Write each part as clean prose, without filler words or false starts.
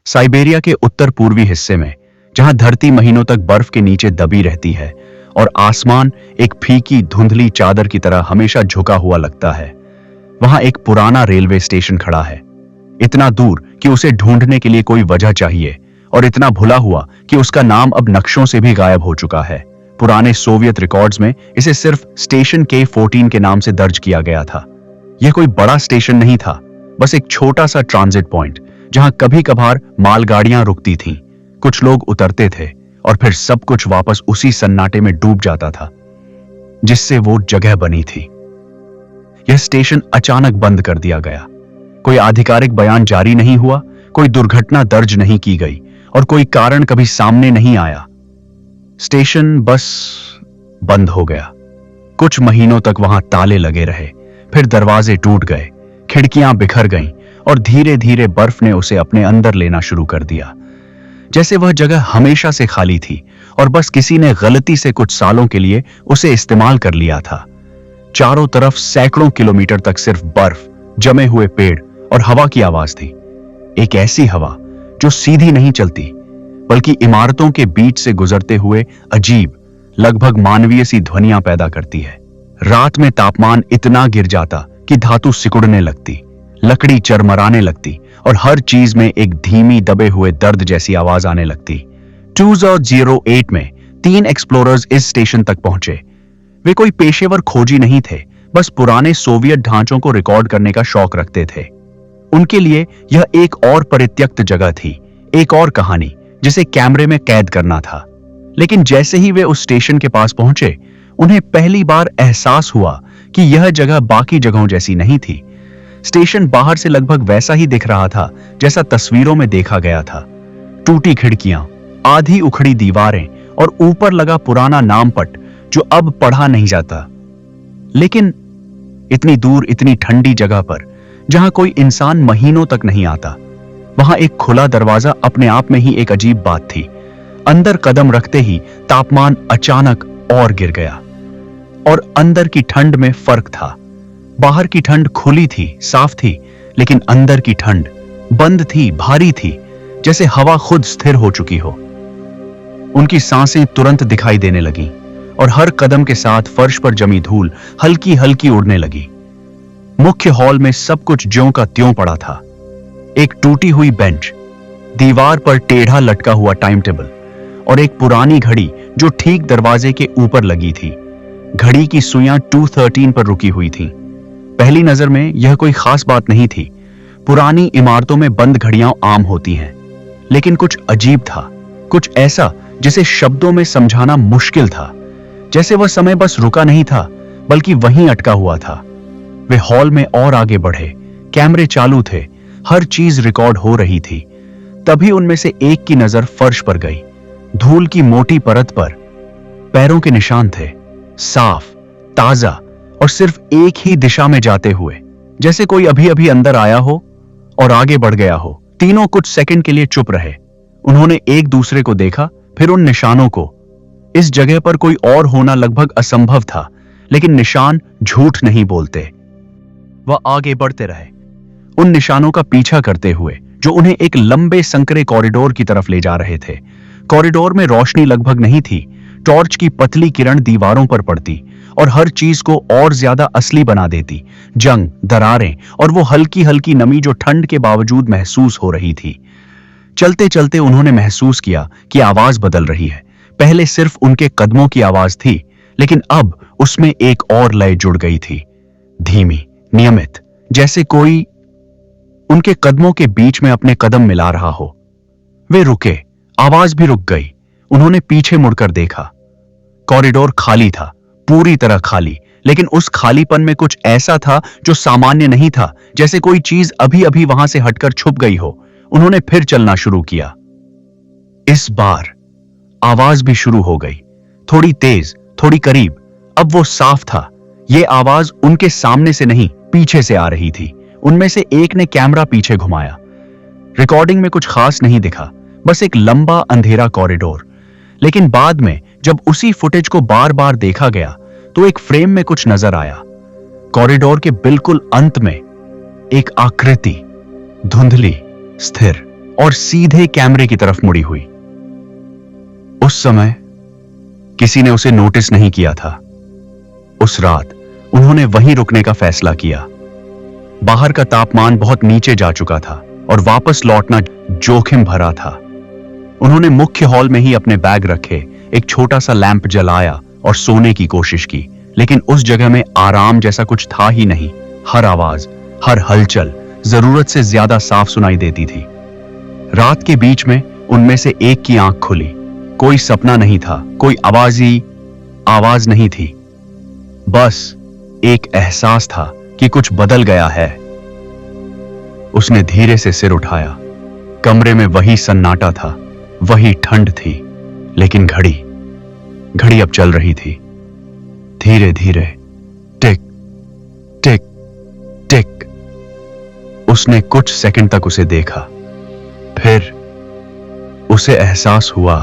Siberia के उत्तर पूर्वी हिस्से में, जहां धरती महीनों तक बर्फ के नीचे दबी रहती है और आसमान एक फीकी धुंधली चादर की तरह हमेशा झुका हुआ लगता है, वहां एक पुराना रेलवे स्टेशन खड़ा है। इतना दूर कि उसे ढूंढने के लिए कोई वजह चाहिए, और इतना भुला हुआ कि उसका नाम अब नक्शों से भी गायब हो चुका है। पुराने सोवियत रिकॉर्ड्स में इसे सिर्फ स्टेशन K14 के नाम से दर्ज किया गया था। यह कोई बड़ा स्टेशन नहीं था, बस एक छोटा सा ट्रांजिट पॉइंट जहां कभी कभार मालगाड़ियां रुकती थीं, कुछ लोग उतरते थे और फिर सब कुछ वापस उसी सन्नाटे में डूब जाता था जिससे वो जगह बनी थी। यह स्टेशन अचानक बंद कर दिया गया। कोई आधिकारिक बयान जारी नहीं हुआ, कोई दुर्घटना दर्ज नहीं की गई और कोई कारण कभी सामने नहीं आया। स्टेशन बस बंद हो गया। कुछ महीनों तक वहां ताले लगे रहे, फिर दरवाजे टूट गए, खिड़कियां बिखर गईं और धीरे धीरे बर्फ ने उसे अपने अंदर लेना शुरू कर दिया, जैसे वह जगह हमेशा से खाली थी और बस किसी ने गलती से कुछ सालों के लिए उसे इस्तेमाल कर लिया था। चारों तरफ सैकड़ों किलोमीटर तक सिर्फ बर्फ, जमे हुए पेड़ और हवा की आवाज थी। एक ऐसी हवा जो सीधी नहीं चलती, बल्कि इमारतों के बीच से गुजरते हुए अजीब, लगभग मानवीय सी ध्वनियां पैदा करती है। रात में तापमान इतना गिर जाता कि धातु सिकुड़ने लगती, लकड़ी चरमराने लगती और हर चीज में एक धीमी दबे हुए दर्द जैसी आवाज आने लगती। 2008 में 3 एक्सप्लोरर्स इस स्टेशन तक पहुंचे। वे कोई पेशेवर खोजी नहीं थे, बस पुराने सोवियत ढांचों को रिकॉर्ड करने का शौक रखते थे। उनके लिए यह एक और परित्यक्त जगह थी, एक और कहानी जिसे कैमरे में कैद करना था। लेकिन जैसे ही वे उस स्टेशन के पास पहुंचे, उन्हें पहली बार एहसास हुआ कि यह जगह बाकी जगहों जैसी नहीं थी। स्टेशन बाहर से लगभग वैसा ही दिख रहा था जैसा तस्वीरों में देखा गया था। टूटी खिड़कियां, आधी उखड़ी दीवारें और ऊपर लगा पुराना नामपट जो अब पढ़ा नहीं जाता। लेकिन इतनी दूर, इतनी ठंडी जगह पर, जहां कोई इंसान महीनों तक नहीं आता, वहां एक खुला दरवाजा अपने आप में ही एक अजीब बात थी। अंदर कदम रखते ही तापमान अचानक और गिर गया और अंदर की ठंड में फर्क था। बाहर की ठंड खुली थी, साफ थी, लेकिन अंदर की ठंड बंद थी, भारी थी, जैसे हवा खुद स्थिर हो चुकी हो। उनकी सांसें तुरंत दिखाई देने लगीं और हर कदम के साथ फर्श पर जमी धूल हल्की हल्की उड़ने लगी। मुख्य हॉल में सब कुछ ज्यों का त्यों पड़ा था। एक टूटी हुई बेंच, दीवार पर टेढ़ा लटका हुआ टाइम टेबल और एक पुरानी घड़ी जो ठीक दरवाजे के ऊपर लगी थी। घड़ी की सुइयां 2:13 पर रुकी हुई थीं। पहली नजर में यह कोई खास बात नहीं थी। पुरानी इमारतों में बंद घड़ियां आम होती हैं, लेकिन कुछ अजीब था, कुछ ऐसा जिसे शब्दों में समझाना मुश्किल था। जैसे वह समय बस रुका नहीं था, बल्कि वहीं अटका हुआ था। वे हॉल में और आगे बढ़े, कैमरे चालू थे, हर चीज रिकॉर्ड हो रही थी। तभी उनमें से एक की नजर फर्श पर गई। धूल की मोटी परत पर पैरों के निशान थे, साफ, ताजा और सिर्फ एक ही दिशा में जाते हुए, जैसे कोई अभी अभी अंदर आया हो और आगे बढ़ गया हो। तीनों कुछ सेकंड के लिए चुप रहे। उन्होंने एक दूसरे को देखा, फिर उन निशानों को। इस जगह पर कोई और होना लगभग असंभव था, लेकिन निशान झूठ नहीं बोलते। वह आगे बढ़ते रहे, उन निशानों का पीछा करते हुए जो उन्हें एक लंबे संकरे कॉरिडोर की तरफ ले जा रहे थे। कॉरिडोर में रोशनी लगभग नहीं थी। टॉर्च की पतली किरण दीवारों पर पड़ती और हर चीज को और ज्यादा असली बना देती। जंग, दरारें और वो हल्की हल्की नमी जो ठंड के बावजूद महसूस हो रही थी। चलते चलते उन्होंने महसूस किया कि आवाज बदल रही है। पहले सिर्फ उनके कदमों की आवाज थी, लेकिन अब उसमें एक और लय जुड़ गई थी, धीमी, नियमित, जैसे कोई उनके कदमों के बीच में अपने कदम मिला रहा हो। वे रुके, आवाज भी रुक गई। उन्होंने पीछे मुड़कर देखा। कॉरिडोर खाली था, पूरी तरह खाली, लेकिन उस खालीपन में कुछ ऐसा था जो सामान्य नहीं था, जैसे कोई चीज अभी अभी वहां से हटकर छुप गई हो। उन्होंने फिर चलना शुरू किया। इस बार आवाज भी शुरू हो गई, थोड़ी तेज, थोड़ी करीब। अब वो साफ था। ये आवाज उनके सामने से नहीं, पीछे से आ रही थी। उनमें से एक ने कैमरा पीछे घुमाया। रिकॉर्डिंग में कुछ खास नहीं दिखा, बस एक लंबा अंधेरा कॉरिडोर। लेकिन बाद में जब उसी फुटेज को बार बार देखा गया तो एक फ्रेम में कुछ नजर आया। कॉरिडोर के बिल्कुल अंत में एक आकृति, धुंधली, स्थिर और सीधे कैमरे की तरफ मुड़ी हुई। उस समय किसी ने उसे नोटिस नहीं किया था। उस रात उन्होंने वहीं रुकने का फैसला किया। बाहर का तापमान बहुत नीचे जा चुका था और वापस लौटना जोखिम भरा था। उन्होंने मुख्य हॉल में ही अपने बैग रखे, एक छोटा सा लैंप जलाया और सोने की कोशिश की, लेकिन उस जगह में आराम जैसा कुछ था ही नहीं। हर आवाज, हर हलचल जरूरत से ज्यादा साफ सुनाई देती थी। रात के बीच में उनमें से एक की आंख खुली। कोई सपना नहीं था, कोई आवाज नहीं थी, बस एक एहसास था कि कुछ बदल गया है। उसने धीरे से सिर उठाया। कमरे में वही सन्नाटा था, वही ठंड थी, लेकिन घड़ी अब चल रही थी। धीरे धीरे, टिक टिक टिक। उसने कुछ सेकंड तक उसे देखा, फिर उसे एहसास हुआ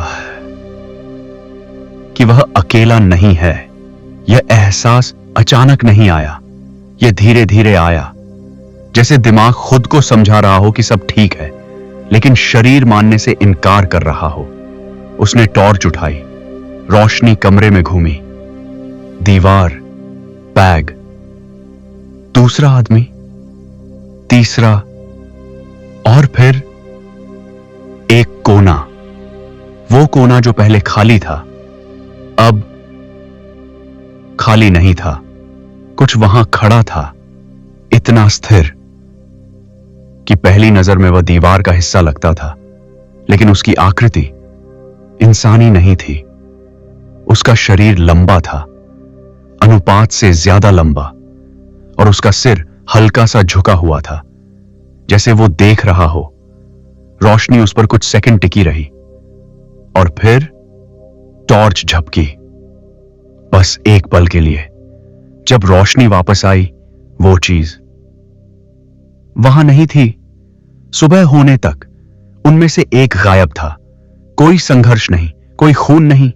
कि वह अकेला नहीं है। यह एहसास अचानक नहीं आया, यह धीरे धीरे आया, जैसे दिमाग खुद को समझा रहा हो कि सब ठीक है, लेकिन शरीर मानने से इनकार कर रहा हो। उसने टॉर्च उठाई, रोशनी कमरे में घूमी। दीवार, बैग, दूसरा आदमी, तीसरा, और फिर एक कोना। वो कोना जो पहले खाली था, अब खाली नहीं था। कुछ वहां खड़ा था, इतना स्थिर कि पहली नजर में वह दीवार का हिस्सा लगता था, लेकिन उसकी आकृति इंसानी नहीं थी। उसका शरीर लंबा था, अनुपात से ज्यादा लंबा, और उसका सिर हल्का सा झुका हुआ था, जैसे वो देख रहा हो। रोशनी उस पर कुछ सेकंड टिकी रही और फिर टॉर्च झपकी, बस एक पल के लिए। जब रोशनी वापस आई, वो चीज वहां नहीं थी। सुबह होने तक उनमें से एक गायब था। कोई संघर्ष नहीं, कोई खून नहीं,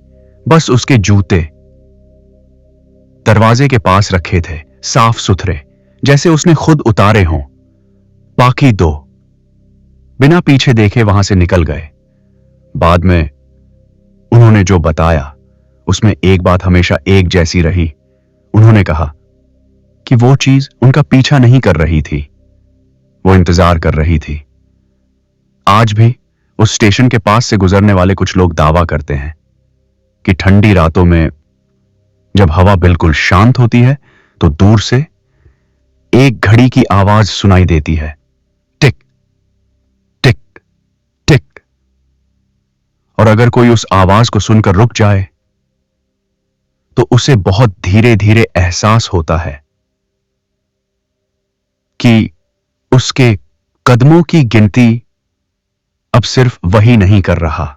बस उसके जूते दरवाजे के पास रखे थे, साफ सुथरे, जैसे उसने खुद उतारे हों। बाकी दो बिना पीछे देखे वहां से निकल गए। बाद में उन्होंने जो बताया उसमें एक बात हमेशा एक जैसी रही। उन्होंने कहा कि वो चीज उनका पीछा नहीं कर रही थी, वो इंतजार कर रही थी। आज भी उस स्टेशन के पास से गुजरने वाले कुछ लोग दावा करते हैं कि ठंडी रातों में जब हवा बिल्कुल शांत होती है तो दूर से एक घड़ी की आवाज सुनाई देती है, टिक टिक टिक। और अगर कोई उस आवाज को सुनकर रुक जाए तो उसे बहुत धीरे धीरे एहसास होता है कि उसके कदमों की गिनती अब सिर्फ वही नहीं कर रहा,